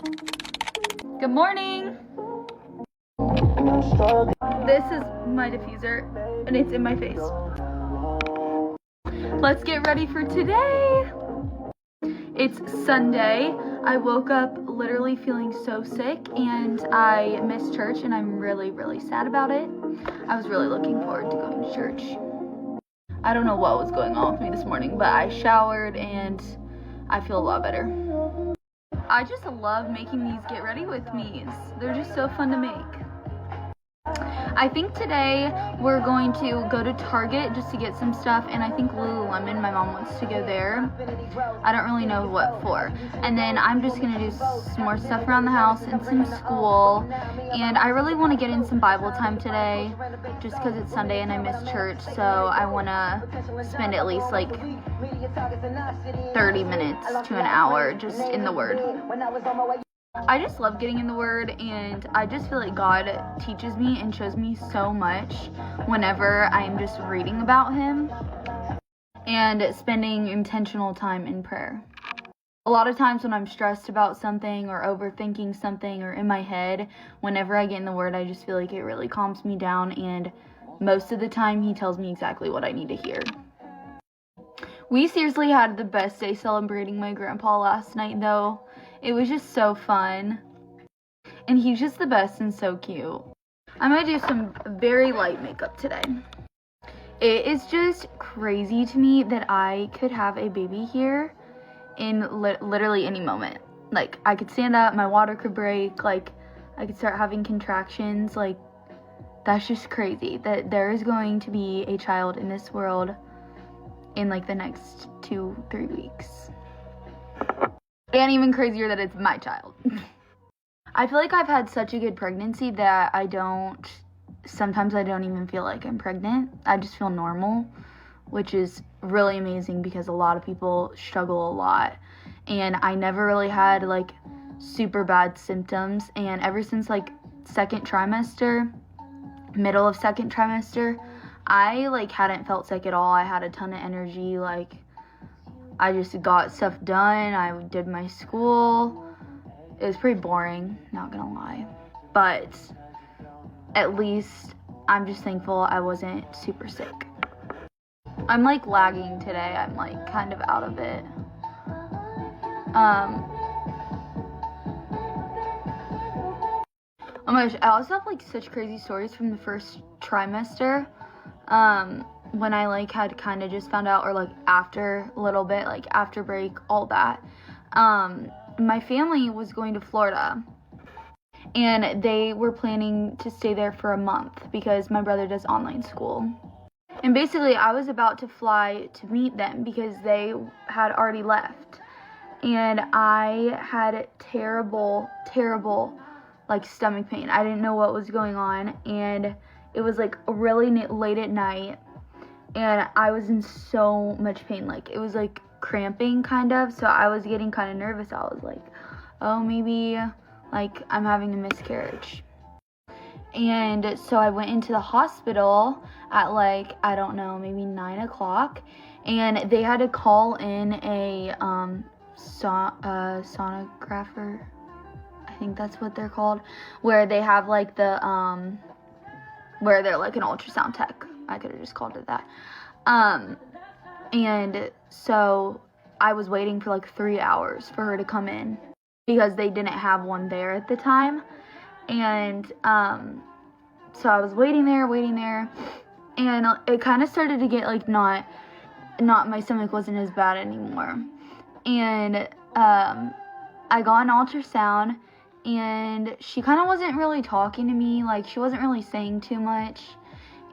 Good morning. This is my diffuser and it's in my face. Let's get ready for today. It's Sunday. I woke up literally feeling so sick and I missed church and I'm really sad about it. I was really looking forward to going to church. I don't know what was going on with me this morning, but I showered and I feel a lot better. I just love making these get ready with me's. They're just so fun to make. I think today we're going to go to Target just to get some stuff, and I think Lululemon, my mom wants to go there. I don't really know what for. And then I'm just going to do some more stuff around the house and some school. And I really want to get in some Bible time today just because it's Sunday and I missed church. So I want to spend at least like 30 minutes to an hour just in the Word. I just love getting in the Word, and I just feel like God teaches me and shows me so much whenever I am just reading about Him and spending intentional time in prayer. A lot of times when I'm stressed about something or overthinking something or in my head, whenever I get in the Word, I just feel like it really calms me down, and most of the time He tells me exactly what I need to hear. We seriously had the best day celebrating my grandpa last night, though. It was just so fun, and he's just the best and so cute. I'm going to do some very light makeup today. It is just crazy to me that I could have a baby here in literally any moment. Like, I could stand up, my water could break, like, I could start having contractions. Like, that's just crazy that there is going to be a child in this world in, like, the next 2-3 weeks. And even crazier that it's my child. I feel like I've had such a good pregnancy that sometimes I don't even feel like I'm pregnant. I just feel normal, which is really amazing because a lot of people struggle a lot. And I never really had like super bad symptoms. And ever since like middle of second trimester, I like hadn't felt sick at all. I had a ton of energy, like I just got stuff done. I did my school. It was pretty boring, not gonna lie. But at least I'm just thankful I wasn't super sick. I'm like lagging today. I'm like kind of out of it. Oh my gosh, I also have like such crazy stories from the first trimester. When I like had kind of just found out, or like after a little bit, like after break, all that. My family was going to Florida and they were planning to stay there for a month because my brother does online school. And basically I was about to fly to meet them because they had already left. And I had terrible like stomach pain. I didn't know what was going on, and it was like really late at night. And I was in so much pain, like it was like cramping kind of, so I was getting kind of nervous. I was like, oh, maybe like I'm having a miscarriage. And so I went into the hospital at like, I don't know, maybe 9 o'clock, and they had to call in a sonographer, I think that's what they're called, where they have like the where they're like an ultrasound tech. I could have just called it that. And so I was waiting for like 3 hours for her to come in because they didn't have one there at the time. And so I was waiting there, and it kind of started to get like not my stomach wasn't as bad anymore. And I got an ultrasound, and she kind of wasn't really talking to me, like she wasn't really saying too much.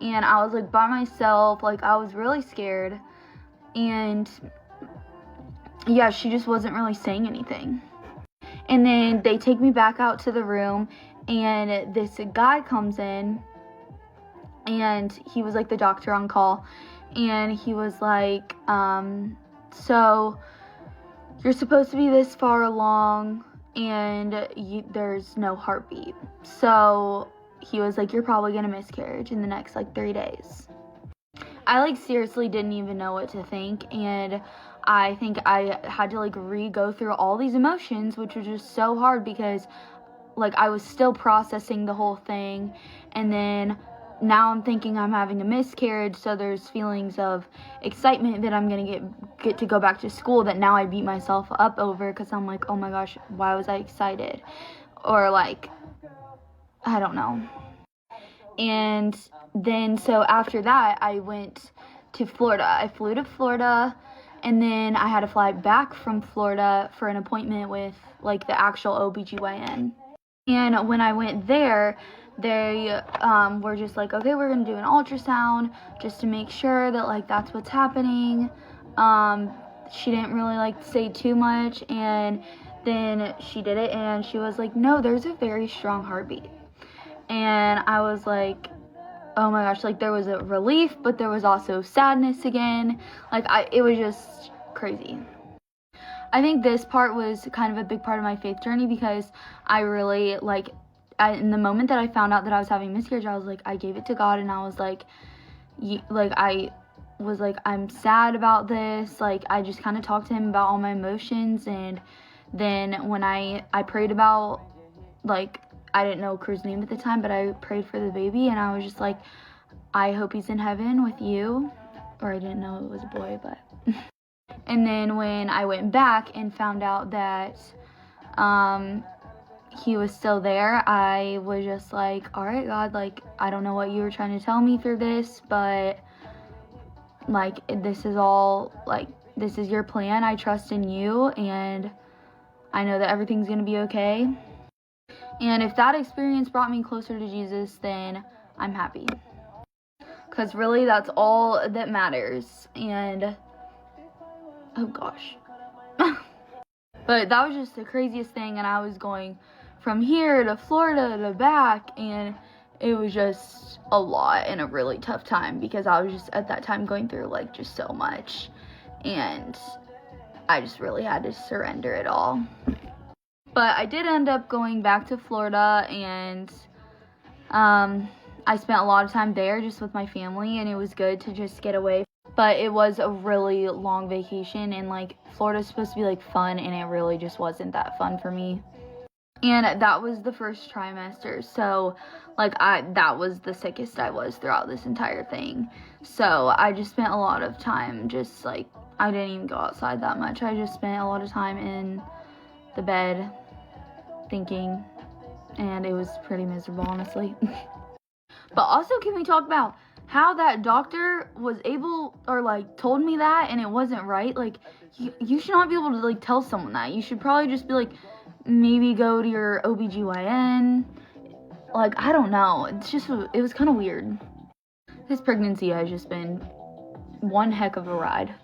And I was like by myself, like I was really scared. And yeah, she just wasn't really saying anything. And then they take me back out to the room, and this guy comes in, and he was like the doctor on call, and he was like, so you're supposed to be this far along, and there's no heartbeat. So he was like, you're probably gonna miscarriage in the next like 3 days. I like seriously didn't even know what to think, and I think I had to like go through all these emotions, which was just so hard because like I was still processing the whole thing. And then now I'm thinking I'm having a miscarriage, so there's feelings of excitement that I'm gonna get to go back to school that now I beat myself up over, because I'm like, oh my gosh, why was I excited? Or like, I don't know. And then so after that, I went to Florida. I flew to Florida, and then I had to fly back from Florida for an appointment with like the actual OBGYN. And when I went there, they were just like, okay, we're going to do an ultrasound just to make sure that like that's what's happening. She didn't really like say too much, and then she did it, and she was like, no, there's a very strong heartbeat. And I was like, oh my gosh, like there was a relief, but there was also sadness again. Like it was just crazy. I think this part was kind of a big part of my faith journey, because I really like, in the moment that I found out that I was having miscarriage, I was like, I gave it to God, and I was like, I was like, I'm sad about this. Like I just kind of talked to him about all my emotions. And then when I prayed about, like, I didn't know Crew's name at the time, but I prayed for the baby, and I was just like, I hope he's in heaven with you. Or I didn't know it was a boy, but and then when I went back and found out that he was still there, I was just like, all right, God, like, I don't know what you were trying to tell me through this, but like, this is all, like, this is your plan. I trust in you, and I know that everything's going to be okay. And if that experience brought me closer to Jesus, then I'm happy. Because really, that's all that matters. And oh gosh. But that was just the craziest thing, and I was going from here to Florida to back, and it was just a lot and a really tough time, because I was just at that time going through like just so much, and I just really had to surrender it all. But I did end up going back to Florida, and I spent a lot of time there just with my family, and it was good to just get away. But it was a really long vacation, and like Florida's supposed to be like fun, and it really just wasn't that fun for me. And that was the first trimester, so like that was the sickest I was throughout this entire thing. So I just spent a lot of time just like, I didn't even go outside that much. I just spent a lot of time in the bed thinking, and it was pretty miserable, honestly. But also, can we talk about how that doctor was able, or like told me that, and it wasn't right? Like, you should not be able to like tell someone that. You should probably just be like, maybe go to your OBGYN. Like, I don't know. It was kind of weird. This pregnancy has just been one heck of a ride.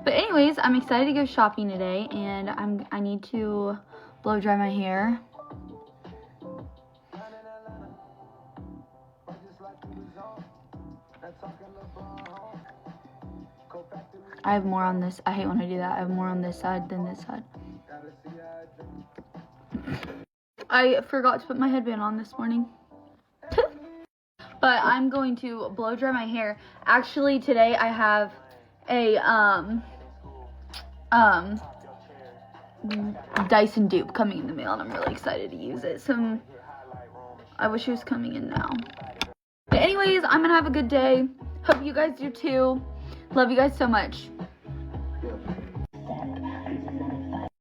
But anyways, I'm excited to go shopping today, and I need to blow dry my hair. I have more on this. I hate when I do that. I have more on this side than this side. I forgot to put my headband on this morning. But I'm going to blow dry my hair. Actually, today I have a Dyson dupe coming in the mail, and I'm really excited to use it. So I wish it was coming in now. But anyways, I'm gonna have a good day. Hope you guys do too. Love you guys so much.